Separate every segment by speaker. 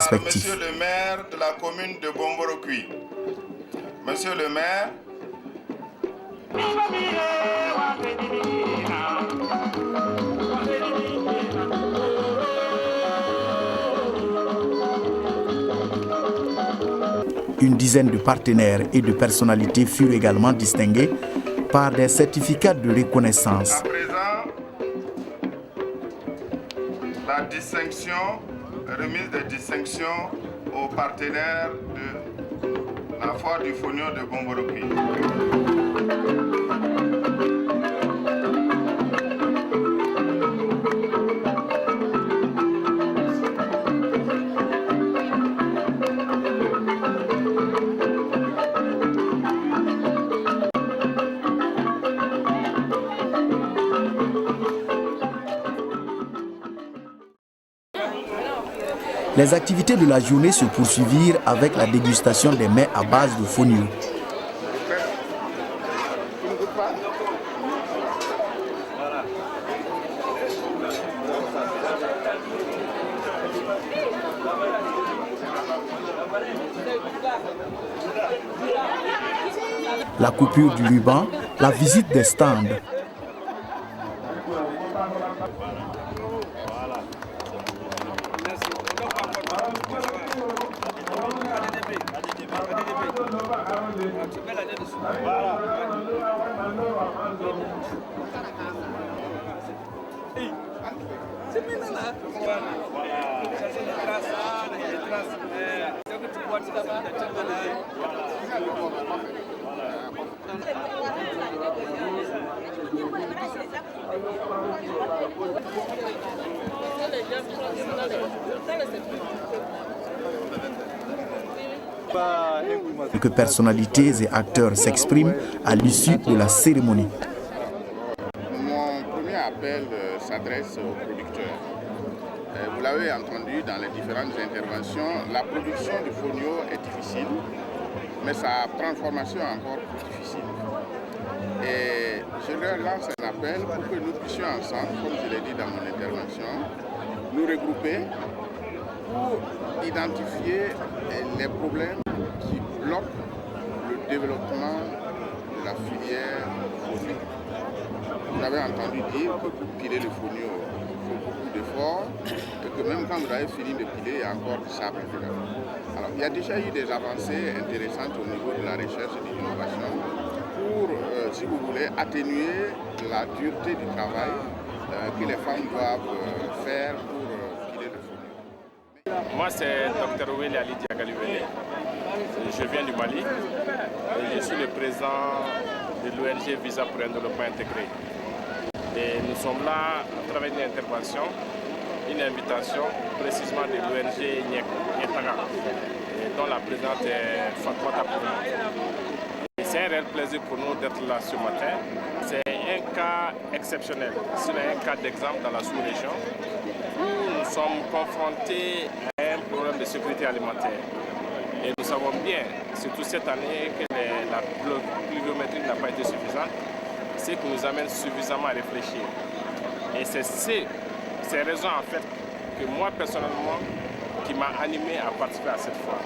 Speaker 1: Monsieur le maire de la commune de Bomborokui. Monsieur le maire,
Speaker 2: Une dizaine de partenaires et de personnalités furent également distingués par des certificats de reconnaissance.
Speaker 1: à présent, la distinction, remise de distinction aux partenaires de la foire du Fonio de Bomborokui.
Speaker 2: Les activités de la journée se poursuivirent avec la dégustation des mets à base de fonio. La coupure du ruban, la visite des stands. Que personnalités et acteurs s'expriment à l'issue de la cérémonie.
Speaker 1: Mon premier appel s'adresse aux producteurs. Vous l'avez entendu dans les différentes interventions, la production du fonio est difficile, mais sa transformation est encore plus difficile. Et je leur lance un appel pour que nous puissions ensemble, comme je l'ai dit dans mon intervention, nous regrouper pour identifier les problèmes qui bloquent le développement de la filière fonio. Vous avez entendu dire que pour piler le fonio, il faut beaucoup d'efforts et que même quand vous avez fini de piler, il y a encore du sable dedans. Alors, il y a déjà eu des avancées intéressantes au niveau de la recherche et de l'innovation pour, si vous voulez, atténuer la dureté du travail que les femmes doivent faire pour piler le fonio.
Speaker 3: Moi, c'est Dr Willy Ali Diagalivele. Je viens du Mali et je suis le président de l'ONG Visa pour un développement intégré. Et nous sommes là à travers une intervention, une invitation précisément de l'ONG Nyetaga, dont la présidente est Fatmata Kourou. C'est un réel plaisir pour nous d'être là ce matin. C'est un cas exceptionnel, c'est un cas d'exemple dans la sous-région où nous sommes confrontés à un problème de sécurité alimentaire. Et nous savons bien, surtout cette année, que la pluviométrie n'a pas été suffisante, ce qui nous amène suffisamment à réfléchir. Et c'est ces raisons en fait que moi personnellement qui m'a animé à participer à cette foire.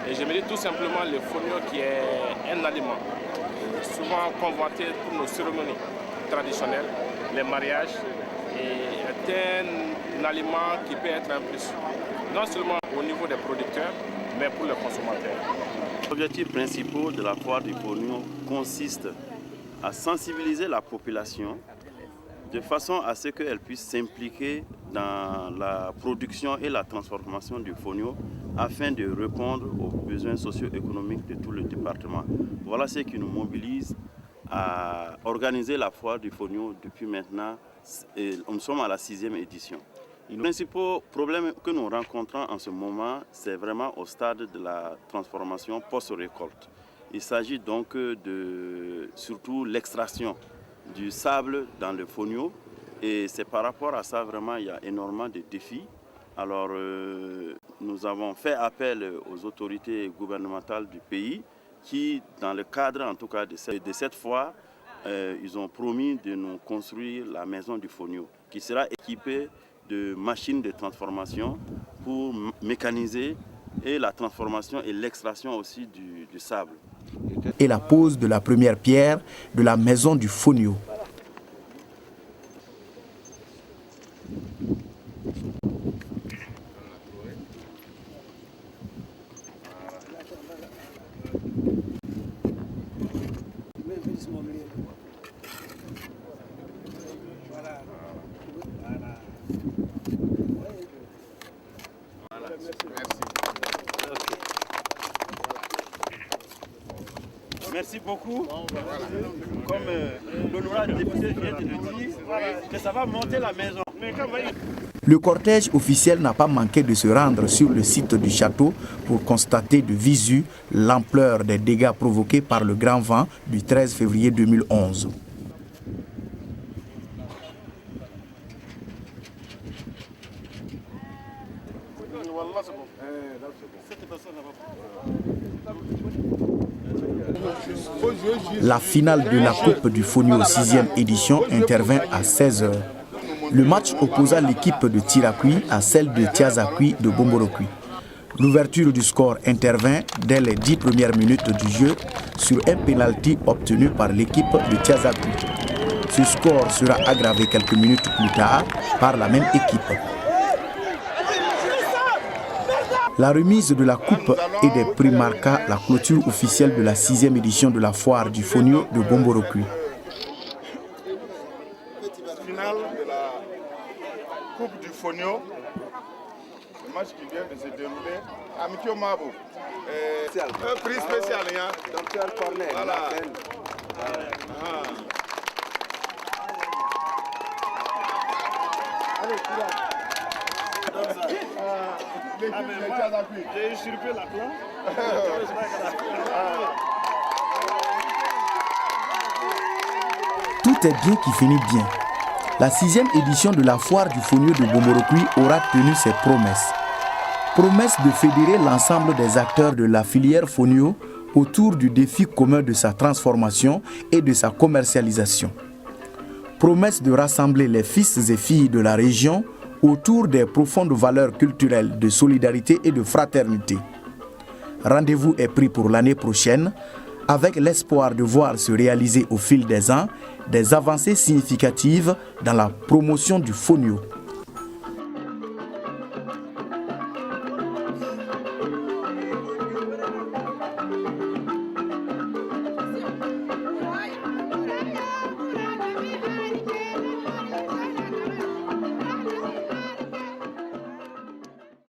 Speaker 3: Et je me dis tout simplement le fonio qui est un aliment souvent convoité pour nos cérémonies traditionnelles, les mariages, et est un aliment qui peut être un plus, non seulement au niveau des producteurs, mais pour les consommateurs.
Speaker 4: L'objectif principal de la foire du fonio consiste à sensibiliser la population de façon à ce qu'elle puisse s'impliquer dans la production et la transformation du fonio afin de répondre aux besoins socio-économiques de tout le département. Voilà ce qui nous mobilise à organiser la foire du fonio depuis maintenant, nous sommes à la 6e édition. Les principaux problèmes que nous rencontrons en ce moment, c'est vraiment au stade de la transformation post-récolte. Il s'agit donc de surtout l'extraction du sable dans le fonio et c'est par rapport à ça vraiment il y a énormément de défis. Alors nous avons fait appel aux autorités gouvernementales du pays qui, dans le cadre en tout cas de cette foire, ils ont promis de nous construire la maison du fonio qui sera équipée de machines de transformation pour mécaniser et la transformation et l'extraction aussi du sable.
Speaker 2: Et la pose de la première pierre de la maison du Fonio.
Speaker 4: Merci beaucoup. Comme l'honorable député vient de le dire, que ça va monter la maison.
Speaker 2: Le cortège officiel n'a pas manqué de se rendre sur le site du château pour constater de visu l'ampleur des dégâts provoqués par le grand vent du 13 février 2011. La finale de la Coupe du Fonio 6e édition intervint à 16h. Le match opposa l'équipe de Tirakui à celle de Tiazakui de Bomborokui. L'ouverture du score intervint dès les 10 premières minutes du jeu sur un pénalty obtenu par l'équipe de Tiazakui. Ce score sera aggravé quelques minutes plus tard par la même équipe. La remise de la coupe et des prix marqua la clôture officielle de la 6e édition de la foire du Fonio de Bomborokui.
Speaker 1: Finale de la Coupe du Fonio, le match qui vient de se dérouler à Mikio Mabo. Un prix spécial, hein? Dr Cornel. Voilà. J'ai usurpé la plan.
Speaker 2: Tout est bien qui finit bien. La 6e édition de la foire du Fonio de Bomborokui aura tenu ses promesses. Promesse de fédérer l'ensemble des acteurs de la filière Fonio autour du défi commun de sa transformation et de sa commercialisation. Promesse de rassembler les fils et filles de la région autour des profondes valeurs culturelles de solidarité et de fraternité. Rendez-vous est pris pour l'année prochaine avec l'espoir de voir se réaliser au fil des ans des avancées significatives dans la promotion du Fonio.